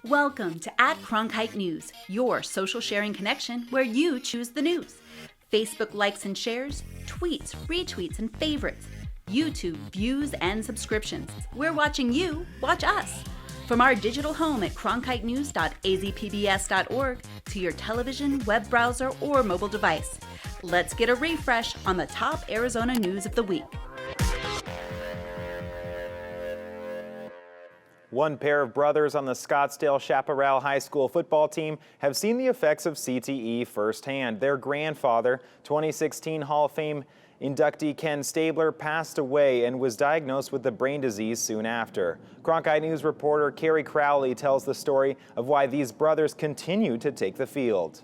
Welcome to @Cronkite News, your social sharing connection where you choose the news. Facebook likes and shares, tweets, retweets, and favorites. YouTube views and subscriptions. We're watching you watch us. From our digital home at cronkitenews.azpbs.org to your television, web browser, or mobile device. Let's get a refresh on the top Arizona news of the week. One pair of brothers on the Scottsdale Chaparral High School football team have seen the effects of CTE firsthand. Their grandfather, 2016 Hall of Fame inductee Ken Stabler, passed away and was diagnosed with the brain disease soon after. Cronkite News reporter Carrie Crowley tells the story of why these brothers continue to take the field.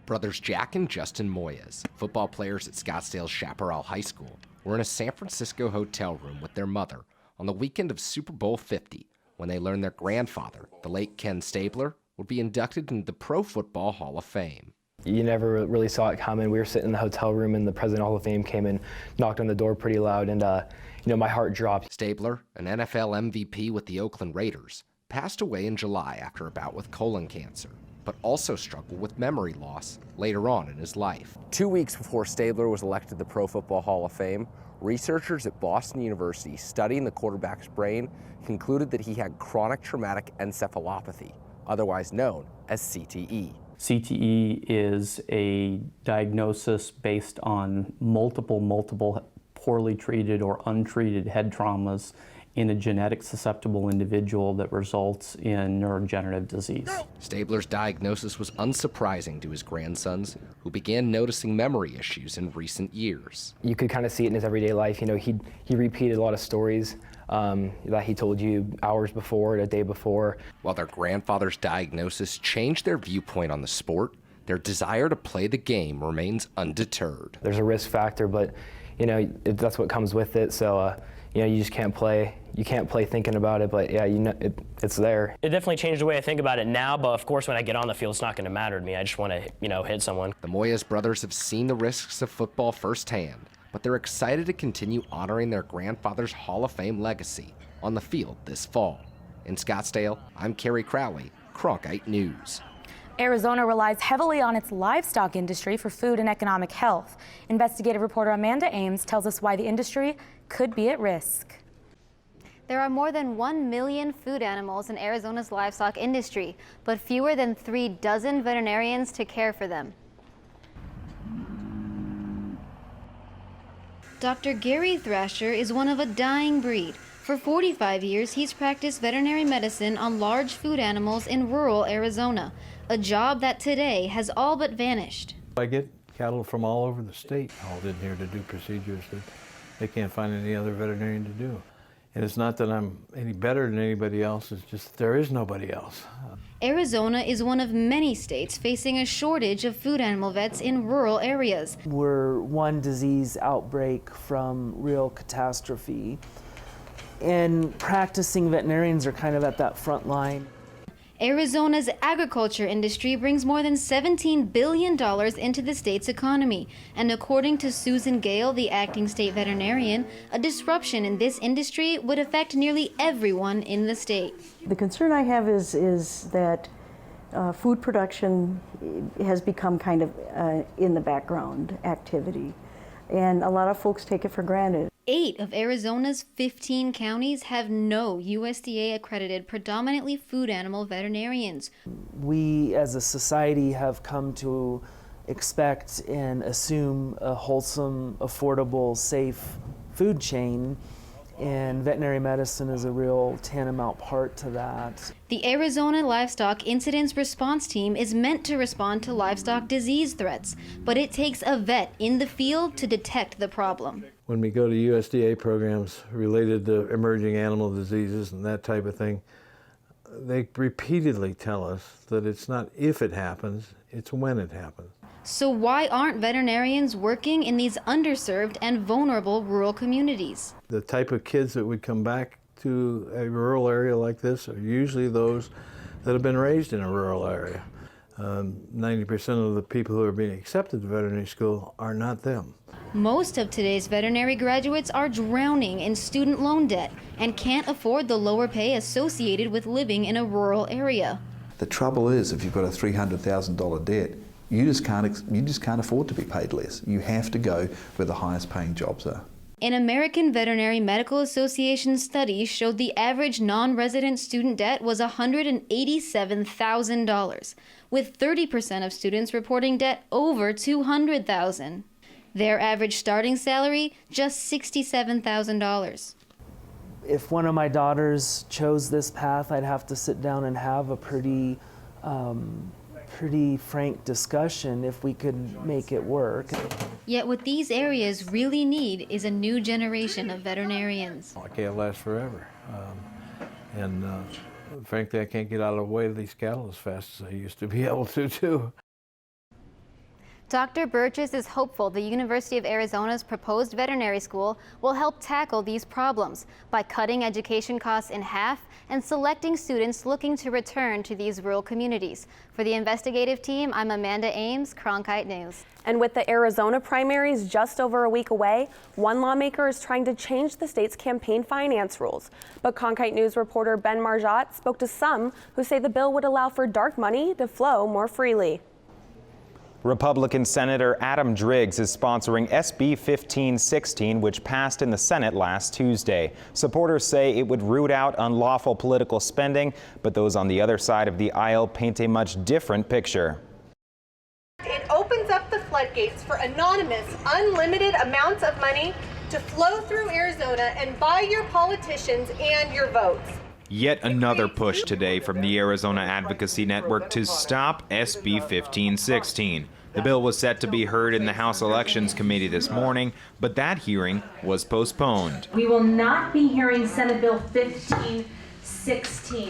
Brothers Jack and Justin Moyes, football players at Scottsdale's Chaparral High School, were in a San Francisco hotel room with their mother on the weekend of Super Bowl 50 when they learned their grandfather, the late Ken Stabler, would be inducted into the Pro Football Hall of Fame. You never really saw it coming. We were sitting in the hotel room and the President of the Hall of Fame came and knocked on the door pretty loud, and my heart dropped. Stabler, an NFL MVP with the Oakland Raiders, passed away in July after a bout with colon cancer, but also struggled with memory loss later on in his life. 2 weeks before Stabler was elected to the Pro Football Hall of Fame, researchers at Boston University studying the quarterback's brain concluded that he had chronic traumatic encephalopathy, otherwise known as CTE. CTE is a diagnosis based on multiple poorly treated or untreated head traumas in a genetic susceptible individual that results in neurodegenerative disease. Stabler's diagnosis was unsurprising to his grandsons, who began noticing memory issues in recent years. You could kind of see it in his everyday life. He repeated a lot of stories that he told you hours before, a day before. While their grandfather's diagnosis changed their viewpoint on the sport, their desire to play the game remains undeterred. There's a risk factor, but that's what comes with it. So you just can't play. You can't play thinking about it, but yeah, it's there. It definitely changed the way I think about it now, but of course when I get on the field, it's not going to matter to me. I just want to, hit someone. The Moyes brothers have seen the risks of football firsthand, but they're excited to continue honoring their grandfather's Hall of Fame legacy on the field this fall. In Scottsdale, I'm Carrie Crowley, Cronkite News. Arizona relies heavily on its livestock industry for food and economic health. Investigative reporter Amanda Ames tells us why the industry could be at risk. There are more than 1 million food animals in Arizona's livestock industry, but fewer than 3 dozen veterinarians to care for them. Dr. Gary Thrasher is one of a dying breed. For 45 years, he's practiced veterinary medicine on large food animals in rural Arizona, a job that today has all but vanished. I get cattle from all over the state hauled in here to do procedures that they can't find any other veterinarian to do. And it's not that I'm any better than anybody else, it's just there is nobody else. Arizona is one of many states facing a shortage of food animal vets in rural areas. We're one disease outbreak from real catastrophe. And practicing veterinarians are kind of at that front line. Arizona's agriculture industry brings more than $17 billion into the state's economy. And according to Susan Gale, the acting state veterinarian, a disruption in this industry would affect nearly everyone in the state. The concern I have is that food production has become kind of in the background activity. And a lot of folks take it for granted. 8 of Arizona's 15 counties have no USDA-accredited predominantly food animal veterinarians. We as a society have come to expect and assume a wholesome, affordable, safe food chain, and veterinary medicine is a real tantamount part to that. The Arizona Livestock Incidence Response Team is meant to respond to livestock disease threats, but it takes a vet in the field to detect the problem. When we go to USDA programs related to emerging animal diseases and that type of thing, they repeatedly tell us that it's not if it happens, it's when it happens. So why aren't veterinarians working in these underserved and vulnerable rural communities? The type of kids that would come back to a rural area like this are usually those that have been raised in a rural area. 90% of the people who are being accepted to veterinary school are not them. Most of today's veterinary graduates are drowning in student loan debt and can't afford the lower pay associated with living in a rural area. The trouble is, if you've got a $300,000 debt, you just can't afford to be paid less. You have to go where the highest paying jobs are. An American Veterinary Medical Association study showed the average non-resident student debt was $187,000, with 30% of students reporting debt over $200,000. Their average starting salary, just $67,000. If one of my daughters chose this path, I'd have to sit down and have a pretty frank discussion if we could make it work. Yet what these areas really need is a new generation of veterinarians. I can't last forever. Frankly, I can't get out of the way of these cattle as fast as I used to be able to, too. Dr. Burgess is hopeful the University of Arizona's proposed veterinary school will help tackle these problems by cutting education costs in half and selecting students looking to return to these rural communities. For the investigative team, I'm Amanda Ames, Cronkite News. And with the Arizona primaries just over a week away, one lawmaker is trying to change the state's campaign finance rules. But Cronkite News reporter Ben Marjat spoke to some who say the bill would allow for dark money to flow more freely. Republican Senator Adam Driggs is sponsoring SB 1516, which passed in the Senate last Tuesday. Supporters say it would root out unlawful political spending, but those on the other side of the aisle paint a much different picture. It opens up the floodgates for anonymous, unlimited amounts of money to flow through Arizona and buy your politicians and your votes. Yet another push today from the Arizona Advocacy Network to stop SB 1516. The bill was set to be heard in the House Elections Committee this morning, but that hearing was postponed. We will not be hearing Senate Bill 1516.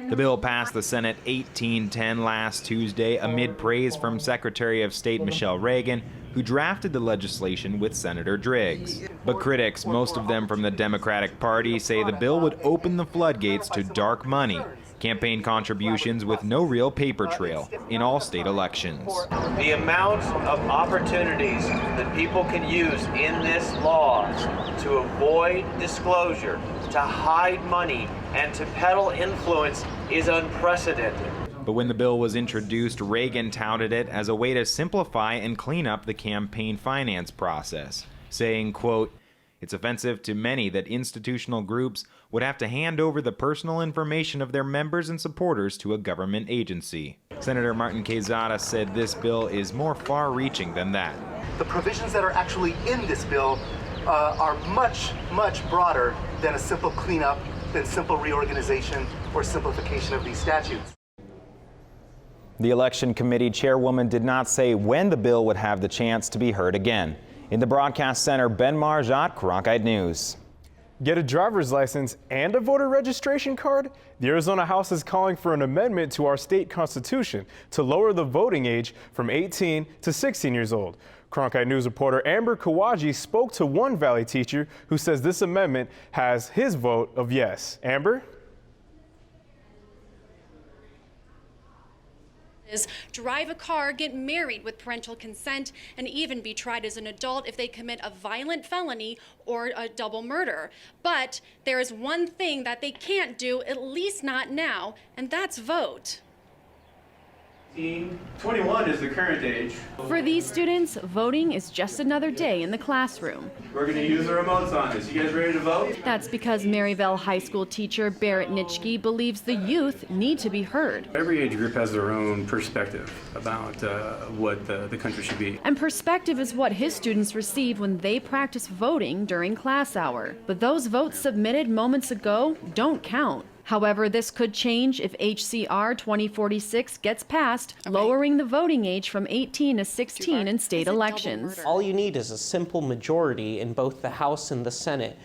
The bill passed the Senate 1810 last Tuesday amid praise from Secretary of State Michelle Reagan, who drafted the legislation with Senator Driggs. But critics, most of them from the Democratic Party, say the bill would open the floodgates to dark money, campaign contributions with no real paper trail in all state elections. The amount of opportunities that people can use in this law to avoid disclosure, to hide money, and to peddle influence is unprecedented. But when the bill was introduced, Reagan touted it as a way to simplify and clean up the campaign finance process, saying, quote, "It's offensive to many that institutional groups would have to hand over the personal information of their members and supporters to a government agency." Senator Martin Quezada said this bill is more far-reaching than that. The provisions that are actually in this bill are much, much broader than a simple cleanup, than simple reorganization or simplification of these statutes. The Election Committee chairwoman did not say when the bill would have the chance to be heard again. In the broadcast center, Ben Marjat, Cronkite News. Get a driver's license and a voter registration card? The Arizona House is calling for an amendment to our state constitution to lower the voting age from 18 to 16 years old. Cronkite News reporter Amber Kawaji spoke to one Valley teacher who says this amendment has his vote of yes. Amber? Drive a car, get married with parental consent, and even be tried as an adult if they commit a violent felony or a double murder. But there is one thing that they can't do, at least not now, and that's vote. 21 is the current age. For these students, voting is just another day in the classroom. We're going to use the remotes on this. You guys ready to vote? That's because Maryville High School teacher Barrett Nitschke believes the youth need to be heard. Every age group has their own perspective about what the country should be. And perspective is what his students receive when they practice voting during class hour. But those votes submitted moments ago don't count. However, this could change if HCR 2046 gets passed, lowering the voting age from 18 to 16 in state elections. All you need is a simple majority in both the House and the Senate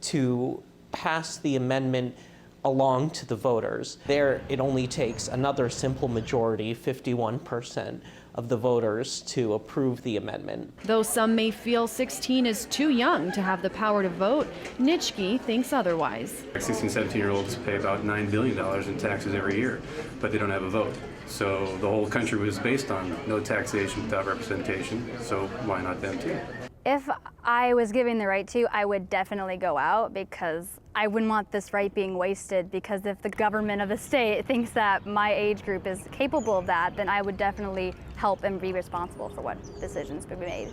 to pass the amendment along to the voters. There, it only takes another simple majority, 51% of the voters, to approve the amendment. Though some may feel 16 is too young to have the power to vote, Nitschke thinks otherwise. 16, 17-year-olds pay about $9 billion in taxes every year, but they don't have a vote. So the whole country was based on no taxation without representation, so why not them too? If I was given the right to, I would definitely go out, because I wouldn't want this right being wasted, because if the government of the state thinks that my age group is capable of that, then I would definitely help and be responsible for what decisions could be made.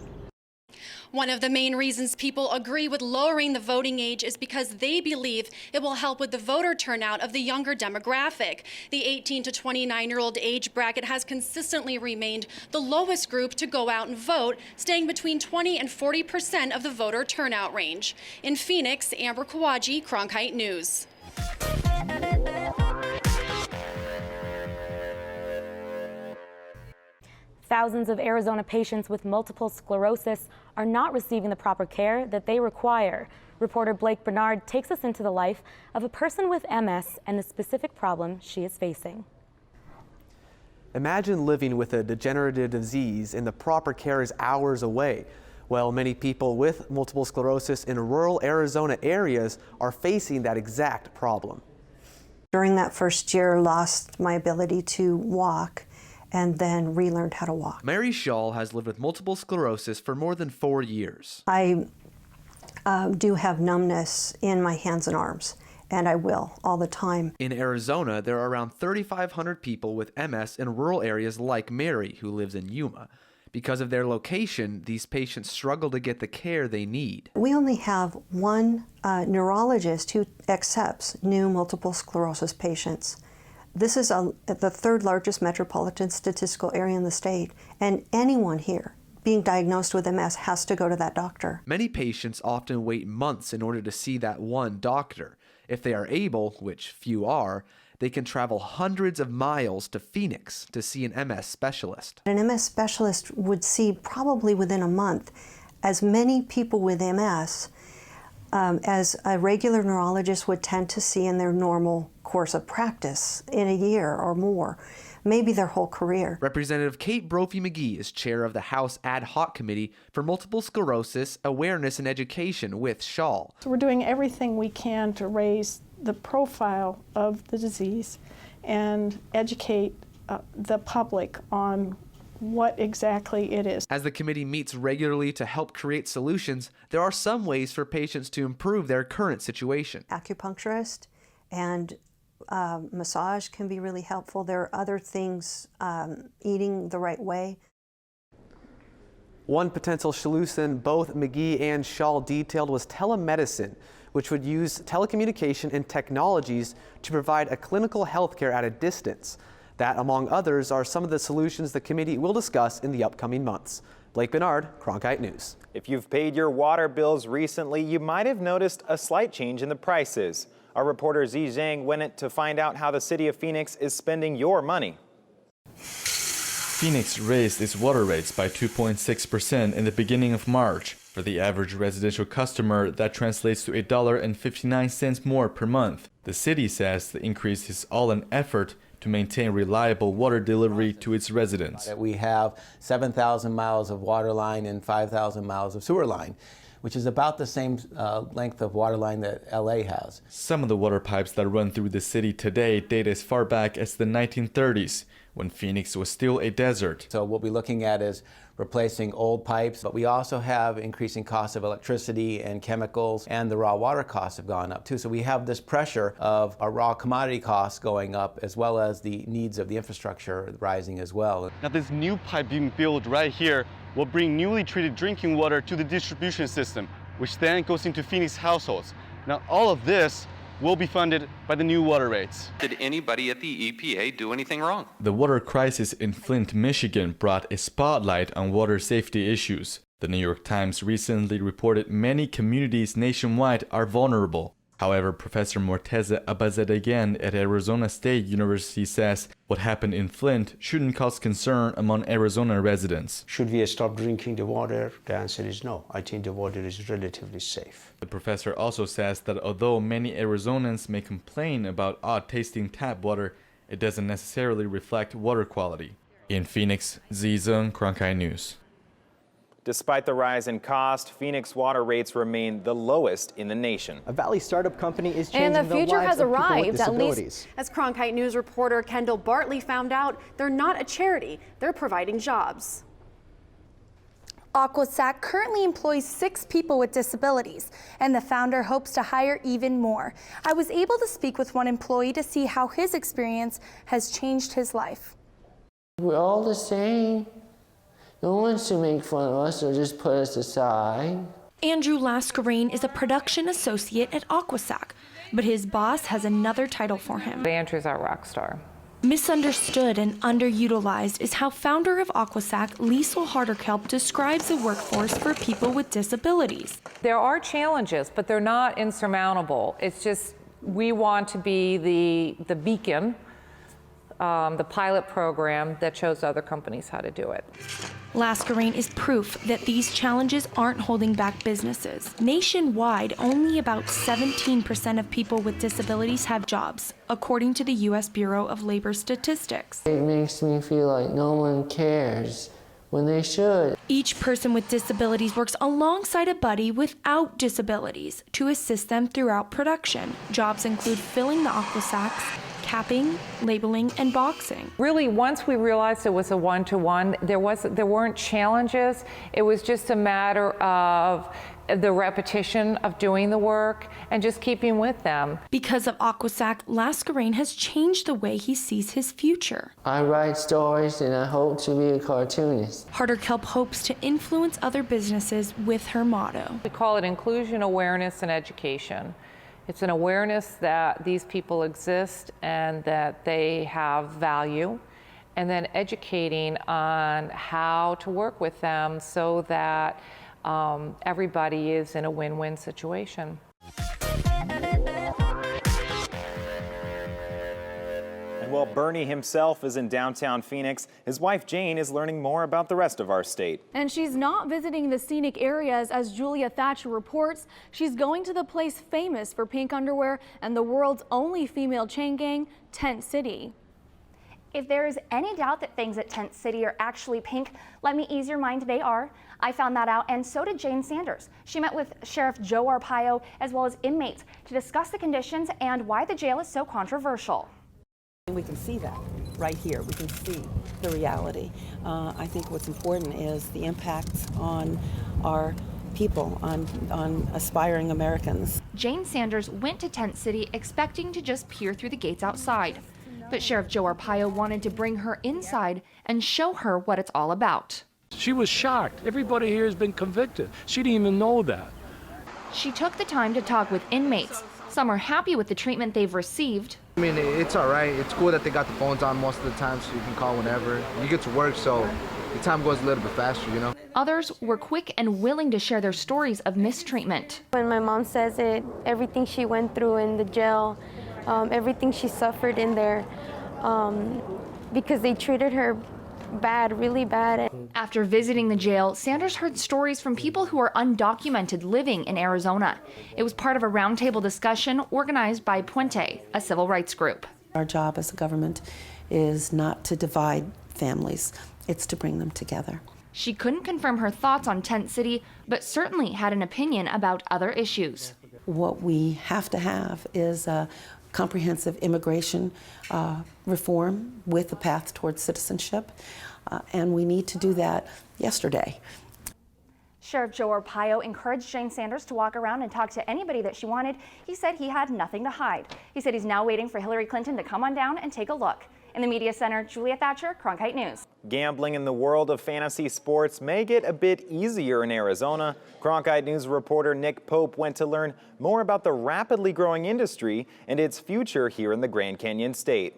One of the main reasons people agree with lowering the voting age is because they believe it will help with the voter turnout of the younger demographic. The 18 to 29-year-old age bracket has consistently remained the lowest group to go out and vote, staying between 20 and 40% of the voter turnout range. In Phoenix, Amber Kawaji, Cronkite News. Thousands of Arizona patients with multiple sclerosis are not receiving the proper care that they require. Reporter Blake Bernard takes us into the life of a person with MS and the specific problem she is facing. Imagine living with a degenerative disease and the proper care is hours away. Well, many people with multiple sclerosis in rural Arizona areas are facing that exact problem. During that first year, lost my ability to walk, and then relearned how to walk. Mary Shaw has lived with multiple sclerosis for more than 4 years. I do have numbness in my hands and arms, and I will all the time. In Arizona, there are around 3,500 people with MS in rural areas like Mary, who lives in Yuma. Because of their location, these patients struggle to get the care they need. We only have one neurologist who accepts new multiple sclerosis patients. This is the third largest metropolitan statistical area in the state, and anyone here being diagnosed with MS has to go to that doctor. Many patients often wait months in order to see that one doctor. If they are able, which few are, they can travel hundreds of miles to Phoenix to see an MS specialist. An MS specialist would see probably within a month as many people with MS as a regular neurologist would tend to see in their normal course of practice in a year or more, maybe their whole career. Representative Kate Brophy-McGee is chair of the House Ad Hoc Committee for Multiple Sclerosis Awareness and Education with Shaw. So we're doing everything we can to raise the profile of the disease and educate the public on what exactly it is. As the committee meets regularly to help create solutions, there are some ways for patients to improve their current situation. Acupuncturist and massage can be really helpful. There are other things, eating the right way. One potential solution both McGee and Shaw detailed was telemedicine, which would use telecommunication and technologies to provide a clinical health care at a distance. That, among others, are some of the solutions the committee will discuss in the upcoming months. Blake Bernard, Cronkite News. If you've paid your water bills recently, you might have noticed a slight change in the prices. Our reporter Zi Zhang went in to find out how the city of Phoenix is spending your money. Phoenix raised its water rates by 2.6% in the beginning of March. For the average residential customer, that translates to $1.59 more per month. The city says the increase is all an effort to maintain reliable water delivery to its residents. We have 7,000 miles of water line and 5,000 miles of sewer line, which is about the same length of water line that LA has. Some of the water pipes that run through the city today date as far back as the 1930s, when Phoenix was still a desert. So what we're looking at is replacing old pipes, but we also have increasing costs of electricity and chemicals, and the raw water costs have gone up too. So we have this pressure of our raw commodity costs going up, as well as the needs of the infrastructure rising as well. Now this new pipe being built right here will bring newly treated drinking water to the distribution system, which then goes into Phoenix households. Now all of this will be funded by the new water rates. Did anybody at the EPA do anything wrong? The water crisis in Flint, Michigan brought a spotlight on water safety issues. The New York Times recently reported many communities nationwide are vulnerable. However, Professor Morteza Abazedegan at Arizona State University says what happened in Flint shouldn't cause concern among Arizona residents. Should we stop drinking the water? The answer is no. I think the water is relatively safe. The professor also says that although many Arizonans may complain about odd-tasting tap water, it doesn't necessarily reflect water quality. In Phoenix, Zizeng, Cronkite News. Despite the rise in cost, Phoenix water rates remain the lowest in the nation. A Valley startup company is changing and the future lives has of people with arrived, at disabilities. least as Cronkite News reporter Kendall Bartley found out. They're not a charity, they're providing jobs. Aqua Sack currently employs 6 people with disabilities, and the founder hopes to hire even more. I was able to speak with one employee to see how his experience has changed his life. We're all the same. No one's to make fun of us or just put us aside. Andrew Lascarine is a production associate at Aqua Sack, but his boss has another title for him. Andrew's our rock star. Misunderstood and underutilized is how founder of Aqua Sack, Liesl Harderkelp, describes the workforce for people with disabilities. There are challenges, but they're not insurmountable. It's just we want to be the beacon, the pilot program that shows other companies how to do it. Lascarine is proof that these challenges aren't holding back businesses. Nationwide, only about 17% of people with disabilities have jobs, according to the U.S. Bureau of Labor Statistics. It makes me feel like no one cares when they should. Each person with disabilities works alongside a buddy without disabilities to assist them throughout production. Jobs include filling the Aqua Sacks, capping, labeling, and boxing. Really, once we realized it was a one-to-one, there weren't challenges. It was just a matter of the repetition of doing the work and just keeping with them. Because of Aqua Sack, Lascarine has changed the way he sees his future. I write stories and I hope to be a cartoonist. Harderkelp hopes to influence other businesses with her motto. We call it inclusion, awareness, and education. It's an awareness that these people exist and that they have value, and then educating on how to work with them so that everybody is in a win-win situation. And while Bernie himself is in downtown Phoenix, his wife Jane is learning more about the rest of our state. And she's not visiting the scenic areas, as Julia Thatcher reports. She's going to the place famous for pink underwear and the world's only female chain gang, Tent City. If there is any doubt that things at Tent City are actually pink, let me ease your mind, they are. I found that out, and so did Jane Sanders. She met with Sheriff Joe Arpaio as well as inmates to discuss the conditions and why the jail is so controversial. We can see that right here. We can see the reality. I think what's important is the impact on our people, on aspiring Americans. Jane Sanders went to Tent City expecting to just peer through the gates outside. But Sheriff Joe Arpaio wanted to bring her inside and show her what it's all about. She was shocked. Everybody here has been convicted. She didn't even know that. She took the time to talk with inmates. Some are happy with the treatment they've received. I mean, it's all right. It's cool that they got the phones on most of the time so you can call whenever. You get to work, so the time goes a little bit faster, you know? Others were quick and willing to share their stories of mistreatment. When my mom says it, everything she went through in the jail, everything she suffered in there, because they treated her bad, really bad. After visiting the jail, Sanders heard stories from people who are undocumented living in Arizona. It was part of a roundtable discussion organized by Puente, a civil rights group. Our job as a government is not to divide families, it's to bring them together. She couldn't confirm her thoughts on Tent City, but certainly had an opinion about other issues. What we have to have is a comprehensive immigration reform with a path towards citizenship, and we need to do that yesterday. Sheriff Joe Arpaio encouraged Jane Sanders to walk around and talk to anybody that she wanted. He said he had nothing to hide. He said he's now waiting for Hillary Clinton to come on down and take a look. In the media center, Julia Thatcher, Cronkite News. Gambling in the world of fantasy sports may get a bit easier in Arizona. Cronkite News reporter Nick Pope went to learn more about the rapidly growing industry and its future here in the Grand Canyon state.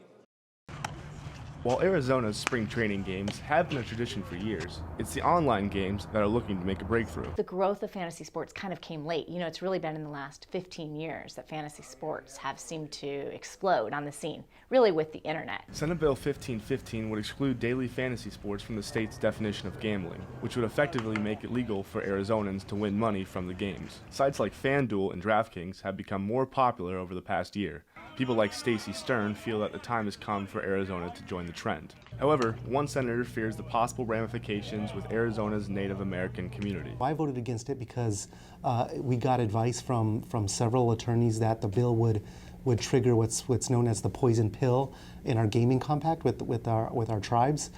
While Arizona's spring training games have been a tradition for years, it's the online games that are looking to make a breakthrough. The growth of fantasy sports kind of came late. You know, it's really been in the last 15 years that fantasy sports have seemed to explode on the scene, really with the internet. Senate Bill 1515 would exclude daily fantasy sports from the state's definition of gambling, which would effectively make it legal for Arizonans to win money from the games. Sites like FanDuel and DraftKings have become more popular over the past year. People like Stacey Stern feel that the time has come for Arizona to join the trend. However, one senator fears the possible ramifications with Arizona's Native American community. I voted against it because we got advice from several attorneys that the bill would trigger what's known as the poison pill in our gaming compact with our tribes.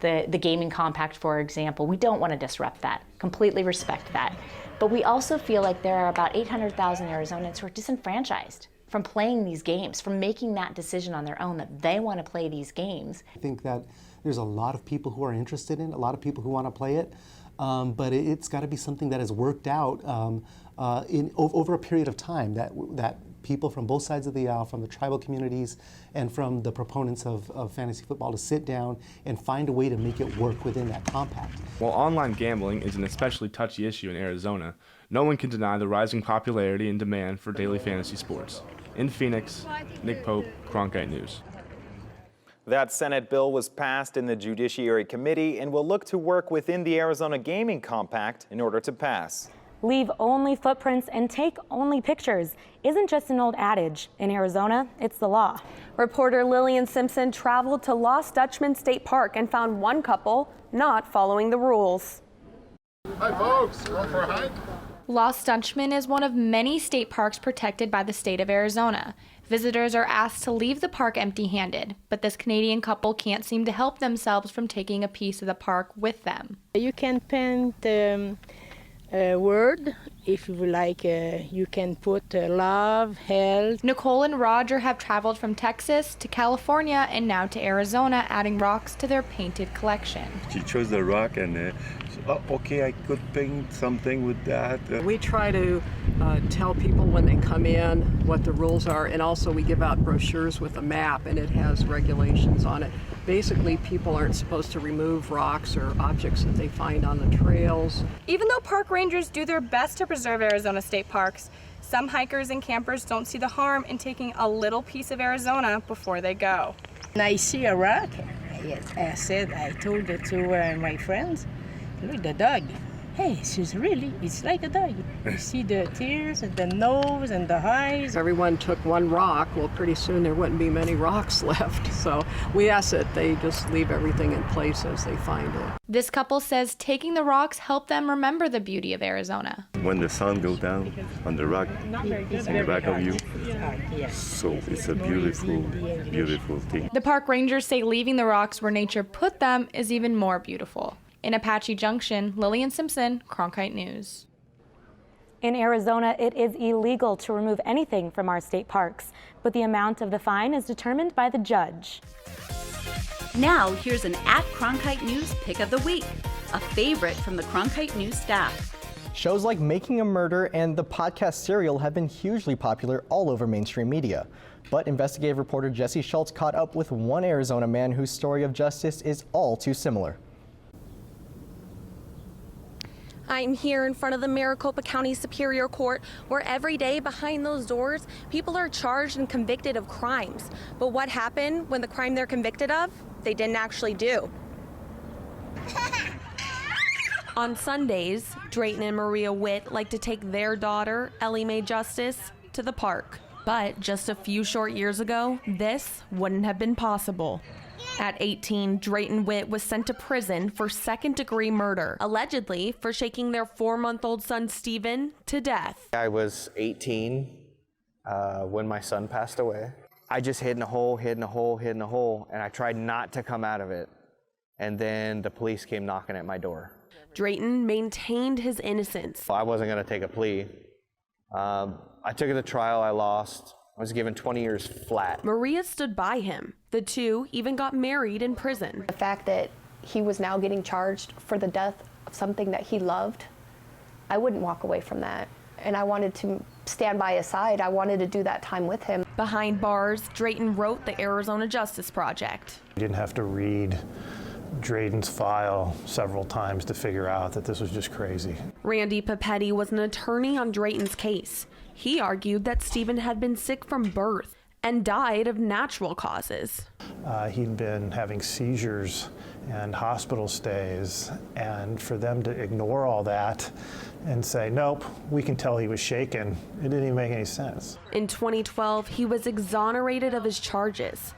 The gaming compact, for example, we don't want to disrupt that. Completely respect that. But we also feel like there are about 800,000 Arizonans who are disenfranchised from playing these games, from making that decision on their own that they want to play these games. I think that there's a lot of people who are interested in it, a lot of people who want to play it, but it's got to be something that is worked out over a period of time, that people from both sides of the aisle, from the tribal communities and from the proponents of fantasy football, to sit down and find a way to make it work within that compact. While online gambling is an especially touchy issue in Arizona, no one can deny the rising popularity and demand for daily fantasy sports. In Phoenix, Nick Pope, Cronkite News. That Senate bill was passed in the Judiciary Committee and will look to work within the Arizona Gaming Compact in order to pass. Leave only footprints and take only pictures isn't just an old adage. In Arizona, it's the law. Reporter Lillian Simpson traveled to Lost Dutchman State Park and found one couple not following the rules. Hi folks, going for a hike? Lost Dutchman is one of many state parks protected by the state of Arizona. Visitors are asked to leave the park empty-handed, but this Canadian couple can't seem to help themselves from taking a piece of the park with them. You can paint a word, if you like. You can put love, health. Nicole and Roger have traveled from Texas to California and now to Arizona, adding rocks to their painted collection. She chose the rock and okay, I could paint something with that. We try to tell people when they come in what the rules are, and also we give out brochures with a map, and it has regulations on it. Basically, people aren't supposed to remove rocks or objects that they find on the trails. Even though park rangers do their best to preserve Arizona state parks, some hikers and campers don't see the harm in taking a little piece of Arizona before they go. When I see a rock, I told it to my friends, look, the dog. Hey, it's like a dog. You see the tears and the nose and the eyes. If everyone took one rock, well, pretty soon there wouldn't be many rocks left. So we ask that they just leave everything in place as they find it. This couple says taking the rocks helped them remember the beauty of Arizona. When the sun goes down on the rock in the back of you, so it's a beautiful, beautiful thing. The park rangers say leaving the rocks where nature put them is even more beautiful. In Apache Junction, Lillian Simpson, Cronkite News. In Arizona, it is illegal to remove anything from our state parks, but the amount of the fine is determined by the judge. Now, here's an @Cronkite News Pick of the Week, a favorite from the Cronkite News staff. Shows like Making a Murder and the podcast Serial have been hugely popular all over mainstream media. But investigative reporter Jesse Schultz caught up with one Arizona man whose story of justice is all too similar. I'm here in front of the Maricopa County Superior Court, where every day behind those doors, people are charged and convicted of crimes. But what happened when the crime they're convicted of, they didn't actually do? On Sundays, Drayton and Maria Witt like to take their daughter, Ellie Mae Justice, to the park. But just a few short years ago, this wouldn't have been possible. At 18, Drayton Witt was sent to prison for second-degree murder, allegedly for shaking their 4-month-old son, Steven, to death. I was 18 when my son passed away. I just hid in a hole, and I tried not to come out of it. And then the police came knocking at my door. Drayton maintained his innocence. I wasn't going to take a plea. I took it to trial, I lost. I was given 20 years flat. Maria stood by him. The two even got married in prison. The fact that he was now getting charged for the death of something that he loved, I wouldn't walk away from that. and I wanted to stand by his side. I wanted to do that time with him. Behind bars, Drayton wrote the Arizona Justice Project. You didn't have to read Drayton's file several times to figure out that this was just crazy. Randy Papetti was an attorney on Drayton's case. He argued that Stephen had been sick from birth and died of natural causes. He'd been having seizures and hospital stays, and for them to ignore all that and say, nope, we can tell he was shaken, it didn't even make any sense. In 2012, he was exonerated of his charges.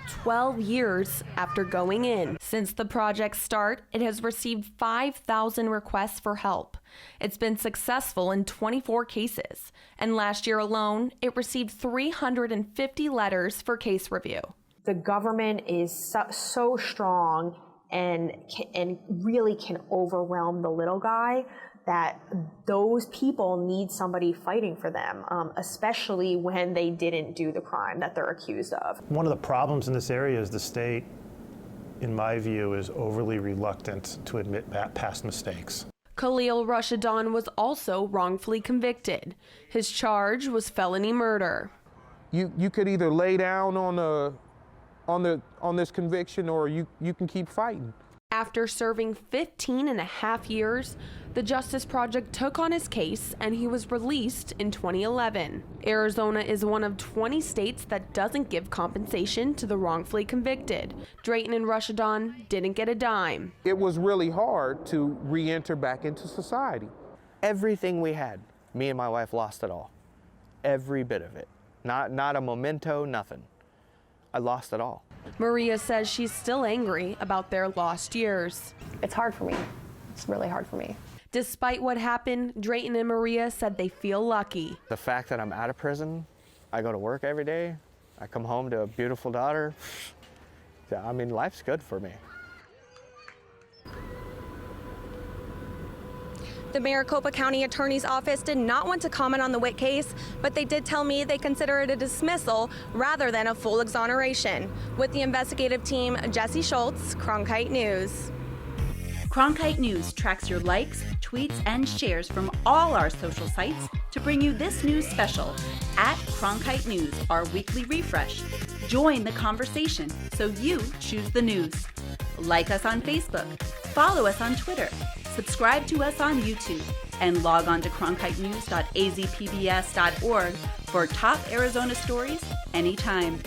12 years after going in. Since the project's start, it has received 5,000 requests for help. It's been successful in 24 cases, and last year alone, it received 350 letters for case review. The government is so strong and really can overwhelm the little guy that those people need somebody fighting for them, especially when they didn't do the crime that they're accused of. One of the problems in this area is the state, in my view, is overly reluctant to admit past mistakes. Khalil Rushadan was also wrongfully convicted. His charge was felony murder. You could either lay down on this conviction, or you can keep fighting. After serving 15 and a half years, the Justice Project took on his case and he was released in 2011. Arizona is one of 20 states that doesn't give compensation to the wrongfully convicted. Drayton and Rushadan didn't get a dime. It was really hard to re-enter back into society. Everything we had, me and my wife lost it all. Every bit of it. Not a memento, nothing. I lost it all. Maria says she's still angry about their lost years. It's hard for me. It's really hard for me. Despite what happened, Drayton and Maria said they feel lucky. The fact that I'm out of prison, I go to work every day, I come home to a beautiful daughter. I mean, life's good for me. The Maricopa County Attorney's Office did not want to comment on the Witt case, but they did tell me they consider it a dismissal rather than a full exoneration. With the investigative team, Jesse Schultz, Cronkite News. Cronkite News tracks your likes, tweets, and shares from all our social sites to bring you this news special at Cronkite News, our weekly refresh. Join the conversation so you choose the news. Like us on Facebook, follow us on Twitter, subscribe to us on YouTube, and log on to cronkitenews.azpbs.org for top Arizona stories anytime.